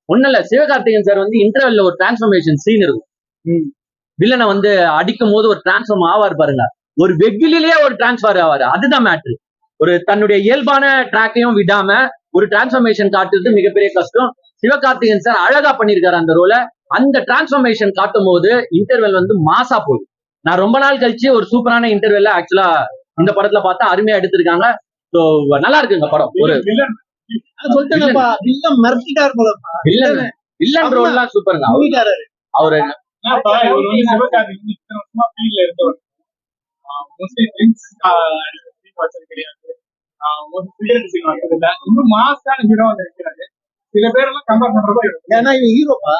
ஒண்ணும் இல்ல, சிவகார்த்திகேயன் சார் வந்து இன்டர்வெல்ல ஒரு டிரான்ஸ்ஃபர்மேஷன் சீன் இருக்கும். வில்லனை வந்து அடிக்கும் போது ஒரு டிரான்ஸ்ஃபார்ம் ஆவார் பாருங்க, ஒரு வெகிலேயே ஒரு டிரான்ஸ்ஃபார் ஆவாரு. அதுதான் மேட்ரு. ஒரு தன்னுடைய இயல்பான ட்ராக்கையும் விடாம ஒரு டிரான்ஸ்ஃபர்மேஷன் காட்டுறது மிகப்பெரிய கஷ்டம். சிவகார்த்திகேயன் சார் அழகா பண்ணிருக்காரு அந்த ரோல. அந்த டிரான்ஸ்ஃபர்மேஷன் காட்டும் போது இன்டர்வெல் வந்து மாசா போகுது. நான் ரொம்ப நாள் கழிச்சு ஒரு சூப்பரான இன்டர்வெல்ல ஆக்சுவலா இந்த படத்துல பார்த்தா அருமையா எடுத்திருக்காங்க. நல்லா இருக்குங்க படம். ஒரு வில்லன் ரோல்லாம் சூப்பருங்க. அவரு சில பேரெல்லாம் கம்பேர் பண்றப்ப ஏன்னா இவன் ஹீரோப்பா,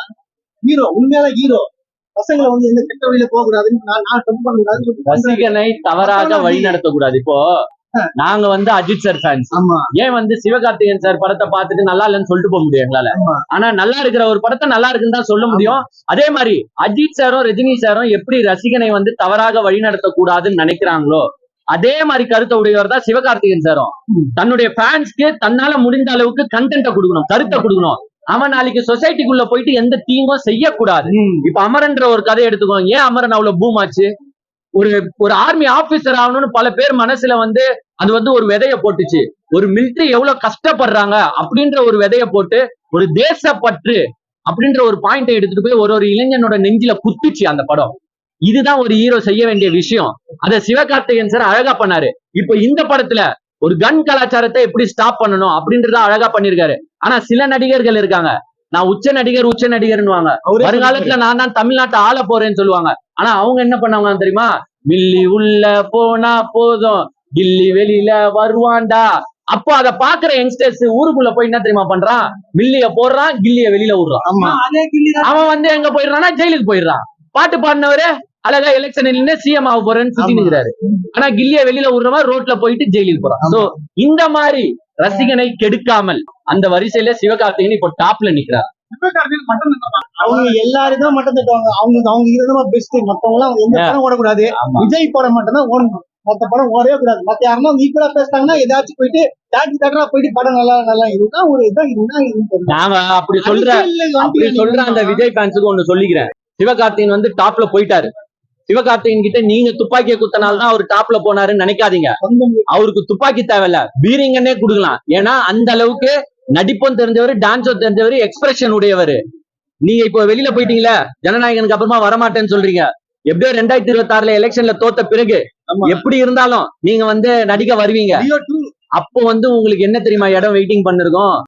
ஹீரோ உண்மையான ஹீரோ. பசங்களை வந்து எந்த கெட்ட வழியில போக கூடாதுன்னு ரசிகனை தவறாக வழி நடத்த கூடாது. இப்போ நாங்க வந்து அஜித் சார் ஃபேன்ஸ். ஏன் வந்து சிவகார்த்திகேயன் சார் படத்தை பார்த்துட்டு நல்லா இல்லைன்னு சொல்லிட்டு போக முடியும் எங்களால. ஆனா நல்லா இருக்கிற ஒரு படத்தை நல்லா இருக்குன்னு தான் சொல்ல முடியும். அதே மாதிரி அஜித் சாரும் ரஜினி சாரும் எப்படி ரசிகனை வந்து தவறாக வழி நடத்த கூடாதுன்னு நினைக்கிறாங்களோ அதே மாதிரி கருத்தை உடையவர் தான் சிவகார்த்திகேயன் சாரும். தன்னுடைய ஃபேன்ஸ்க்கு தன்னால முடிந்த அளவுக்கு கண்டென்ட்டை கொடுக்கணும், கருத்தை கொடுக்கணும். அவன் நாளைக்கு சொசைட்டிக்குள்ள போயிட்டு எந்த தீங்கும் செய்யக்கூடாது. இப்ப அமரன்ற ஒரு கதை எடுத்துக்கோ. ஏன் அமரன் அவ்வளவு பூம் ஆச்சு? ஒரு ஆர்மி ஆபீசர் ஆகணும்னு பல பேர் மனசுல வந்து அது வந்து ஒரு விதைய போட்டுச்சு. ஒரு மிலிட்டரி எவ்வளவு கஷ்டப்படுறாங்க அப்படின்ற ஒரு விதைய போட்டு ஒரு தேசப்பற்று அப்படின்ற ஒரு பாயிண்டை எடுத்துட்டு போய் ஒரு இளைஞனோட நெஞ்சில குத்துச்சு அந்த படம். இதுதான் ஒரு ஹீரோ செய்ய வேண்டிய விஷயம். அத சிவகார்த்திகேயன் சார் அழகா பண்ணாரு. இப்ப இந்த படத்துல ஒரு கன் கலாச்சாரத்தை எப்படி ஸ்டாப் பண்ணணும் அப்படின்றத அழகா பண்ணிருக்காரு. ஆனா சில நடிகர்கள் இருக்காங்க, நான் உச்ச நடிகர்னுவாங்க. வருங்காலத்துல நான் தான் தமிழ்நாட்டை ஆள போறேன்னு சொல்லுவாங்க. ஆனா அவங்க என்ன பண்ணாங்க தெரியுமா? மில்லி உள்ள போனா போதும், கில்லி வெளியில வருவான்டா. அப்போ அதை பாக்குற யங்ஸ்டர்ஸ் ஊருக்குள்ள போய் என்ன தெரியுமா பண்றான்? மில்லிய போடுறான், கில்லிய வெளியில விடுறான். அவன் வந்து எங்க போயிடுறான்னா ஜெயிலுக்கு போயிடுறான். பாட்டு பாடினவரு அழகா எலெக்ஷன் சிஎம் ஆக போறேன்னு சுத்தி நிக்கிறாரு. ஆனா கில்லிய வெளியில விடுறவா ரோட்ல போயிட்டு ஜெயிலுக்கு போறான். சோ இந்த மாதிரி ரசிகனை கெடுக்காமல் அந்த வரிசையில சிவகார்த்திகேயன் இப்போ டாப்ல நிக்கிறார். அவங்க எல்லாருக்கும் மட்டும் தட்டுவாங்க. அவங்க இருந்தமா பெஸ்ட். மத்தவங்க எல்லாம் எந்த படம் ஓடக்கூடாது. விஜய் படம் மட்டும் தான் ஓடணும், மத்த படம் ஓடவே கூடாது. மத்த யாருன்னா ஈக்குவலா பேசிட்டாங்கன்னா ஏதாச்சும் போயிட்டு தேட்டரா போயிட்டு படம் நல்லா இதுதான் ஒரு இதுதான். நாங்க அப்படி சொல்ற அந்த விஜய் ஃபேன்ஸுக்கு ஒண்ணு சொல்லிக்கிறேன். சிவகார்த்திகேயன் வந்து டாப்ல போயிட்டாரு. சிவகார்த்திகேயன் கிட்ட நீங்க துப்பாக்கியை குத்தினால்தான் அவர் டாப்ல போனாருன்னு நினைக்காதீங்க. அவருக்கு துப்பாக்கி தேவையில்ல, பீரிங்கன்னே கொடுக்கலாம். ஏன்னா அந்த அளவுக்கு நடிப்பும் தெரிஞ்சவர், டான்ஸும் தெரிஞ்சவர், எக்ஸ்பிரஷன் உடையவர். நீங்க இப்போ வெளியில போயிட்டீங்களா, ஜனநாயகனுக்கு அப்புறமா வரமாட்டேன்னு சொல்றீங்க. எப்படியோ 2026 எலெக்ஷன்ல தோத்த பிறகு எப்படி இருந்தாலும் நீங்க வந்து நடிக்க வருவீங்க. அப்போ வந்து உங்களுக்கு என்ன தெரியுமா இடம் வெயிட்டிங் பண்ணிருக்கோம்?